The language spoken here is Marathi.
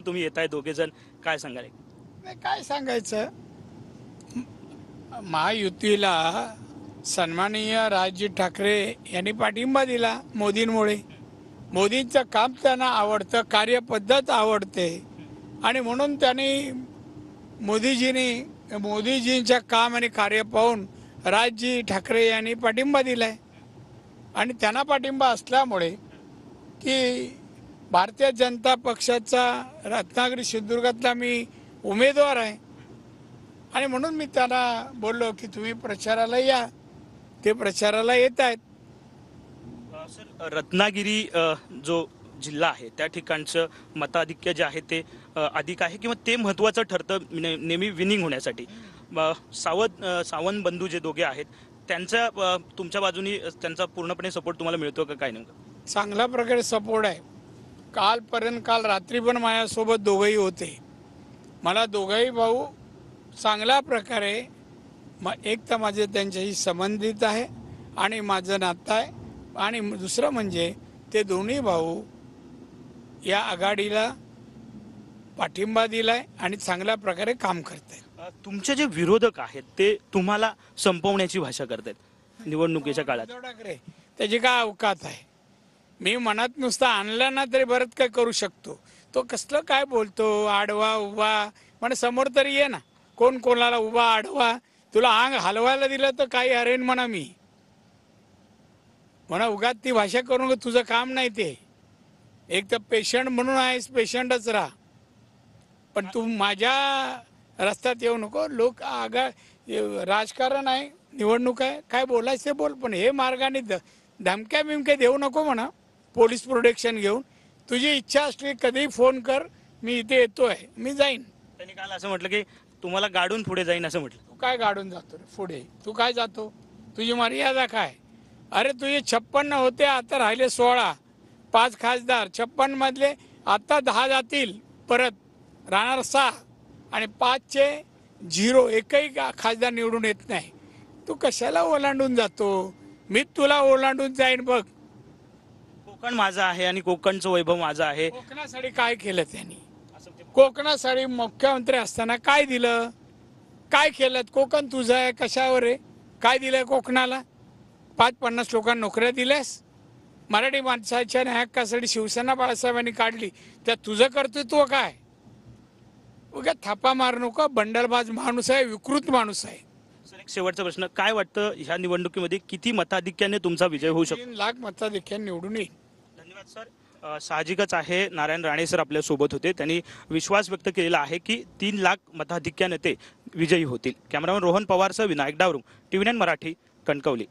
तुम्ही येताय दोघे जण, काय सांगाल? नाही, काय सांगायचं, महायुतीला सन्माननीय राजजी ठाकरे यांनी पाठिंबा दिला मोदींमुळे. मोदींचं काम त्यांना आवडतं, कार्यपद्धत आवडते आणि म्हणून त्यांनी मोदीजींच्या काम आणि कार्य पाहून राजजी ठाकरे यांनी पाठिंबा दिलाय. आणि त्यांना पाठिंबा असल्यामुळे की भारतीय जनता पक्षाचा रत्नागिरी सिंधुदुर्गातला मी उमेदवार आहे आणि म्हणून मी त्यांना बोललो की तुम्ही प्रचाराला या. ते प्रचाराला येत आहेत. सर, रत्नागिरी जो जिल्हा आहे त्या ठिकाणचं मताधिक्य जे आहे ते अधिक आहे किंवा ते महत्त्वाचं ठरतं नेहमी विनिंग होण्यासाठी. सावंत बंधू जे दोघे आहेत त्यांचा तुमच्या बाजूनी त्यांचा पूर्णपणे सपोर्ट तुम्हाला मिळतो का, काय नेमकं? चांगल्या प्रकारे सपोर्ट आहे. काल रात्री पण माझ्यासोबत दोघंही होते. मला दोघंही भाऊ चांगल्या प्रकारे एक तर माझे त्यांच्याशी संबंधित आहे आणि माझं नातं आहे आणि दुसरं म्हणजे ते दोन्ही भाऊ या आघाडीला पाठिंबा दिलाय आणि चांगल्या प्रकारे काम करत आहेत. तुमचे जे विरोधक आहेत ते तुम्हाला संपवण्याची भाषा करतायत निवडणुकीच्या काळात. उद्धव ठाकरे त्याची काय अवकात आहे. मी मनात नुसता आणला ना तरी बरंच काय करू शकतो. तो कसलं काय बोलतो, आडवा उभा, म्हणजे समोर तरी ये ना, कोण कोणाला उभा आडवा, तुला अंग हलवायला दिलं तर काही हरेन म्हणा. मी म्हणा उगाच ती भाषा करून तुझं काम नाही. ते एक तर पेशंट म्हणून आहेस, पेशंटच राहा, पण तू माझ्या रस्त्यात येऊ नको. लोक राजकारण आहे, निवडणूक आहे, काय बोलायचं ते बोल, पण हे मार्गाने धमक्या बिमक्या देऊ नको म्हणा. पोलीस प्रोटेक्शन घेऊन तुझी इच्छा असली कधीही फोन कर, मी इथे येतोय, मी जाईन. त्यांनी काल असं म्हटलं की तुम्हाला गाडून पुढे जाईन असं म्हटलं. तू काय गाडून जातो रे पुढे? तू काय जातो? तुझी मर्यादा काय? अरे तुझे 56 होते, आता राहिले 16. 5 खासदार 56 मधले आता 10 जातील, परत राहणार 6 आणि 5चे 0. एकही खासदार निवडून येत नाही. तू कशाला ओलांडून जातो? मी तुला ओलांडून जाईन बघ. कोकण माझा आहे आणि कोकणचं वैभव माझं आहे. कोकणासाठी काय केलं त्यांनी? कोकणासाठी मुख्यमंत्री असताना काय दिलं, काय केलं? कोकण तुझं आहे, कशावर आहे? काय दिलंय कोकणाला? 50 लोकांना नोकऱ्या दिल्यास. मराठी माणसाच्या न्याय हक्कासाठी शिवसेना बाळासाहेबांनी काढली, त्यात तुझं कर्तृत्व काय? उगा थापा मार नको. बंडलबाज माणूस आहे, विकृत माणूस आहे. सर, एक शेवटचा प्रश्न, काय वाटतं ह्या निवडणुकीमध्ये किती मताधिक्याने तुमचा विजय होऊ शकतो? 3 लाख मताधिक्याने निवडून येईल. धन्यवाद सर. साहजिकच आहे, नारायण राणे सर आपल्या सोबत होते. त्यांनी विश्वास व्यक्त केलेला आहे की 3 लाख मताधिक्याने ते विजयी होतील. कॅमेरामॅन रोहन पवारसह विनायक डावरू, TV9 मराठी, कणकवली.